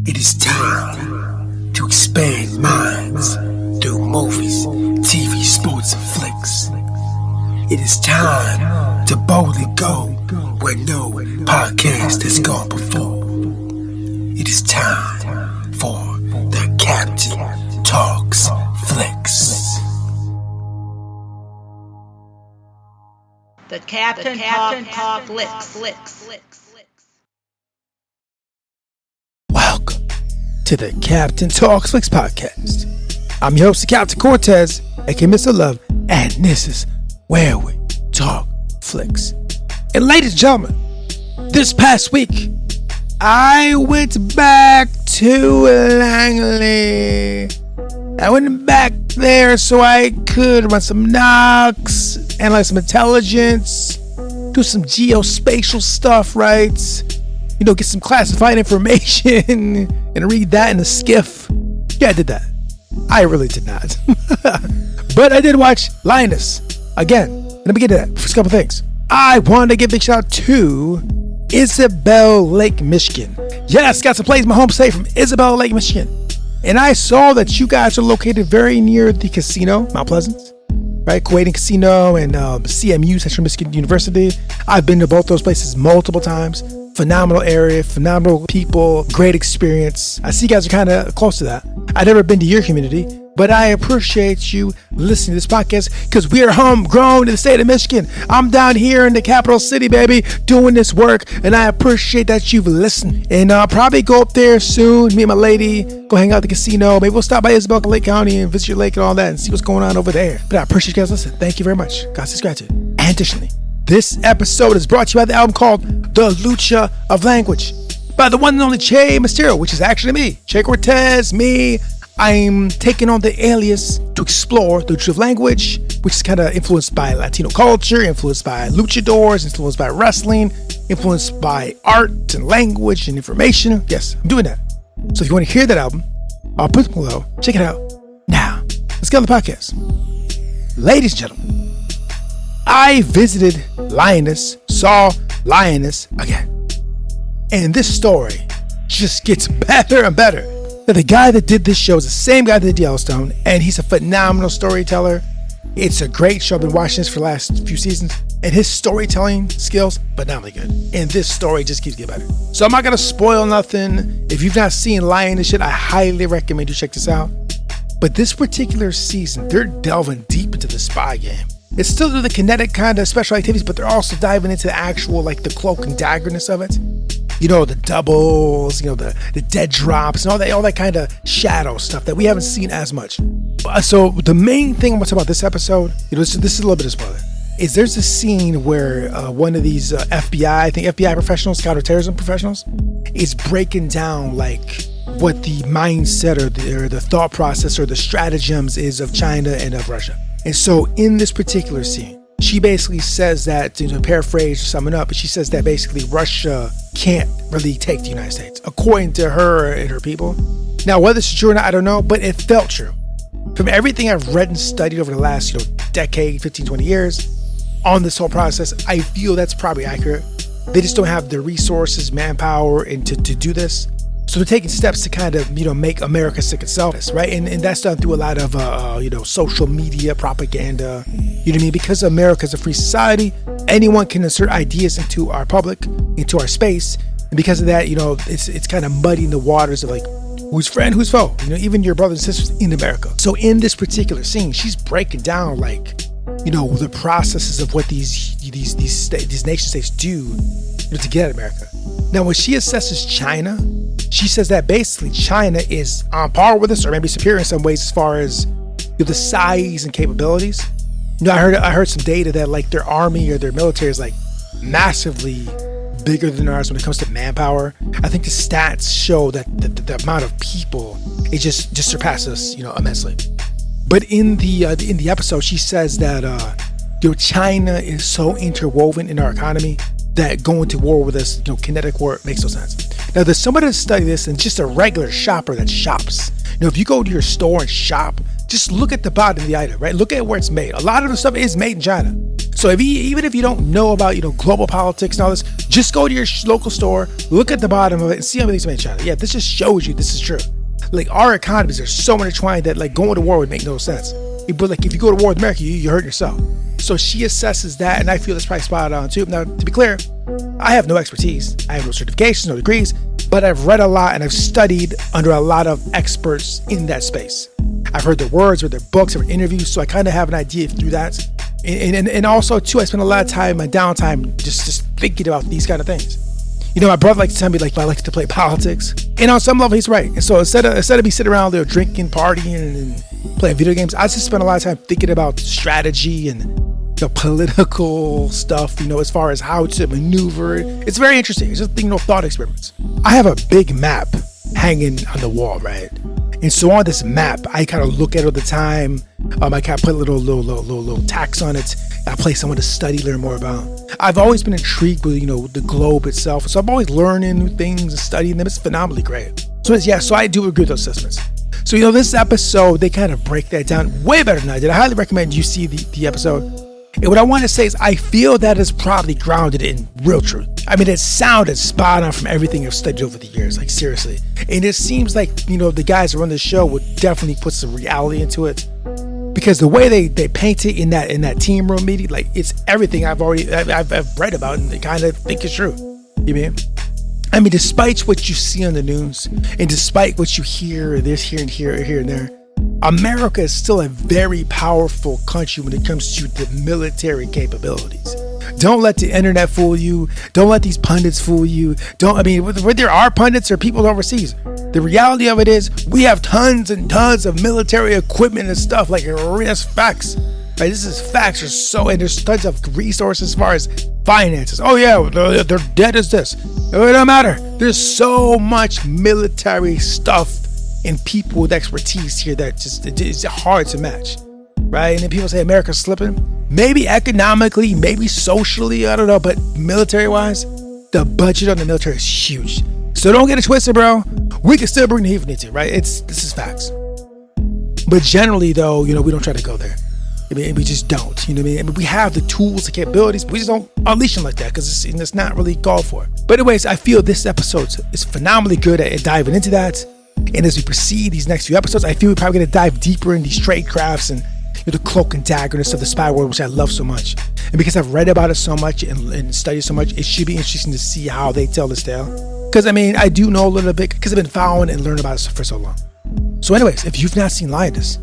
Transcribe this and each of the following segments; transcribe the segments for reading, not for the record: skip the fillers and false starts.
It is time to expand minds through movies, TV, sports, and flicks. It is time to boldly go where no podcast has gone before. It is time for the Captain Talks Flicks. The Captain Talk Flicks. Welcome to the Captain Talks Flicks podcast. I'm your host, Captain Cortez, aka Mr. Love, and this is where we talk flicks. And ladies and gentlemen, this past week, I went back to Langley. I went back there so I could run some knocks, analyze some intelligence, do some geospatial stuff, right? You know, get some classified information and read that in a skiff. Yeah, I did that. I really did not. But I did watch Lioness again. Let me get to that. First couple things. I wanted to give a big shout out to Isabel Lake, Michigan. Yes, got some plays in my home state from Isabel Lake, Michigan. And I saw that you guys are located very near the casino, Mount Pleasant, right? Kuwait Casino and CMU, Central Michigan University. I've been to both those places multiple times. Phenomenal area, phenomenal people, great experience. I see you guys are kind of close to that. I've never been to your community, but I appreciate you listening to this podcast because we are homegrown in the state of Michigan. I'm down here in the capital city, baby, doing this work, and I appreciate that you've listened. And I'll probably go up there soon, meet my lady, go hang out at the casino. Maybe we'll stop by Isabel Lake County and visit your lake and all that and see what's going on over there. But I appreciate you guys listening. Thank you very much. God's gratitude. And additionally, this episode is brought to you by the album called The Lucha Of Language by the one and only Che Mysterio, which is actually me, Che Cortez, me. I'm taking on the alias to explore the Lucha Of Language, which is kind of influenced by Latino culture, influenced by luchadors, influenced by wrestling, influenced by art and language and information. Yes, I'm doing that. So if you want to hear that album, I'll put it below. Check it out. Now, let's get on the podcast. Ladies and gentlemen, I visited Lioness, saw Lioness again. And this story just gets better and better. Now, the guy that did this show is the same guy that did Yellowstone, and he's a phenomenal storyteller. It's a great show. I've been watching this for the last few seasons, and his storytelling skills, phenomenally good. And this story just keeps getting better. So I'm not going to spoil nothing. If you've not seen Lioness yet, I highly recommend you check this out. But this particular season, they're delving deep into the spy game. It's still the kinetic kind of special activities, but they're also diving into the actual, like the cloak and daggerness of it. You know, the doubles, you know, the dead drops and all that kind of shadow stuff that we haven't seen as much. So the main thing I want to talk about this episode, you know, this is a little bit of spoiler, is there's a scene where one of these FBI professionals, counterterrorism professionals, is breaking down like what the mindset or the thought process or the stratagems is of China and of Russia. And so in this particular scene, she basically says that, to paraphrase or sum it up, but she says that basically Russia can't really take the United States, according to her and her people. Now, whether it's true or not, I don't know, but it felt true. From everything I've read and studied over the last, decade, 15, 20 years on this whole process, I feel that's probably accurate. They just don't have the resources, manpower, and to do this. So they're taking steps to kind of, make America sick itself, right? And that's done through a lot of, social media propaganda. You know what I mean? Because America is a free society, anyone can insert ideas into our public, into our space. And because of that, it's kind of muddying the waters of like, who's friend, who's foe? Even your brothers and sisters in America. So in this particular scene, she's breaking down like, the processes of what these nation states do to get at America. Now, when she assesses China, she says that basically China is on par with us, or maybe superior in some ways as far as the size and capabilities. I heard some data that like their army or their military is like massively bigger than ours when it comes to manpower. I think the stats show that the amount of people, it just surpasses us, immensely. But in the episode, she says that China is so interwoven in our economy that going to war with us, kinetic war, makes no sense. Now, there's somebody that study this and just a regular shopper that shops. If you go to your store and shop, just look at the bottom of the item, right? Look at where it's made. A lot of the stuff is made in China. So So even if you don't know about, global politics and all this, just go to your local store, look at the bottom of it, and see everything's made in China. Yeah, this just shows you this is true. Like, our economies are so intertwined that, like, going to war would make no sense. But, like, if you go to war with America, you hurt yourself. So she assesses that, and I feel it's probably spot on, too. Now, to be clear, I have no expertise. I have no certifications, no degrees, but I've read a lot, and I've studied under a lot of experts in that space. I've heard their words, read their books, read interviews, so I kind of have an idea through that. And also, too, I spend a lot of time, my downtime, just thinking about these kind of things. My brother likes to tell me, like, I like to play politics. And on some level, he's right. And so instead of me sitting around there drinking, partying, and playing video games, I just spend a lot of time thinking about strategy and the political stuff, as far as how to maneuver. It's very interesting. It's just, thought experiments. I have a big map hanging on the wall, right? And so on this map, I kind of look at it all the time. I kind of put little tax on it. I play someone to study, learn more about. I've always been intrigued with, the globe itself. So I'm always learning new things and studying them. It's phenomenally great. So I do agree with those assessments. So, this episode, they kind of break that down way better than I did. I highly recommend you see the episode. And what I want to say is I feel that is probably grounded in real truth. I mean, it sounded spot on from everything I've studied over the years, like, seriously. And it seems like, the guys that run the show would definitely put some reality into it. Because the way they paint it in that team room meeting, like, it's everything I've read about and I kind of think is true. You mean? I mean, despite what you see on the news and despite what you hear here and there, America is still a very powerful country when it comes to the military capabilities. Don't let the internet fool you. Don't let these pundits fool you. Whether there are pundits or people overseas, the reality of it is we have tons and tons of military equipment and stuff. Like, that's facts. Right? This is facts. And there's tons of resources as far as finances. Oh yeah, their debt is this. It don't matter. There's so much military stuff and people with expertise here that just it's hard to match, right? And then people say America's slipping. Maybe economically, maybe socially, I don't know, but military-wise, the budget on the military is huge. So don't get it twisted, bro. We can still bring the heat if we need to, right? This is facts. But generally, though, we don't try to go there. We just don't. We have the tools, the capabilities, but we just don't unleash them like that because it's not really called for. But anyways, I feel this episode is phenomenally good at diving into that. And as we proceed these next few episodes, I feel we're probably going to dive deeper in these trade crafts and the cloak and daggerness of the spy world, which I love so much. And because I've read about it so much and studied so much, it should be interesting to see how they tell this tale. Because, I do know a little bit because I've been following and learning about it for so long. So anyways, if you've not seen Lioness,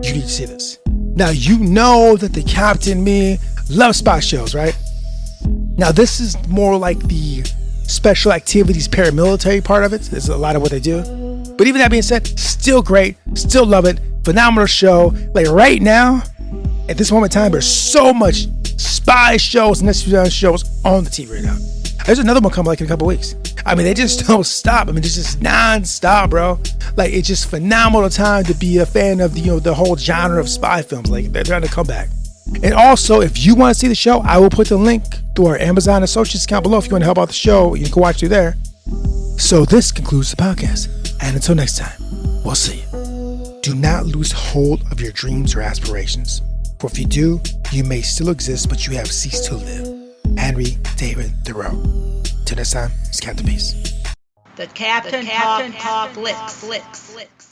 you need to see this. Now, you know that the captain and me love spy shows, right? Now, this is more like the special activities paramilitary part of it. There's a lot of what they do. But even that being said, still great, still love it, phenomenal show. Like, right now, at this moment in time, there's so much spy shows and necessary shows on the TV right now. There's another one coming like in a couple weeks. They just don't stop. It's just non-stop, bro. Like, it's just phenomenal time to be a fan of the whole genre of spy films. Like, they're trying to come back. And also, if you want to see the show, I will put the link to our Amazon Associates account below. If you want to help out the show, you can watch through there. So this concludes the podcast. And until next time, we'll see you. Do not lose hold of your dreams or aspirations. For if you do, you may still exist, but you have ceased to live. Henry David Thoreau. Till next time, it's Captain Peace. The Captain Talk Flicks.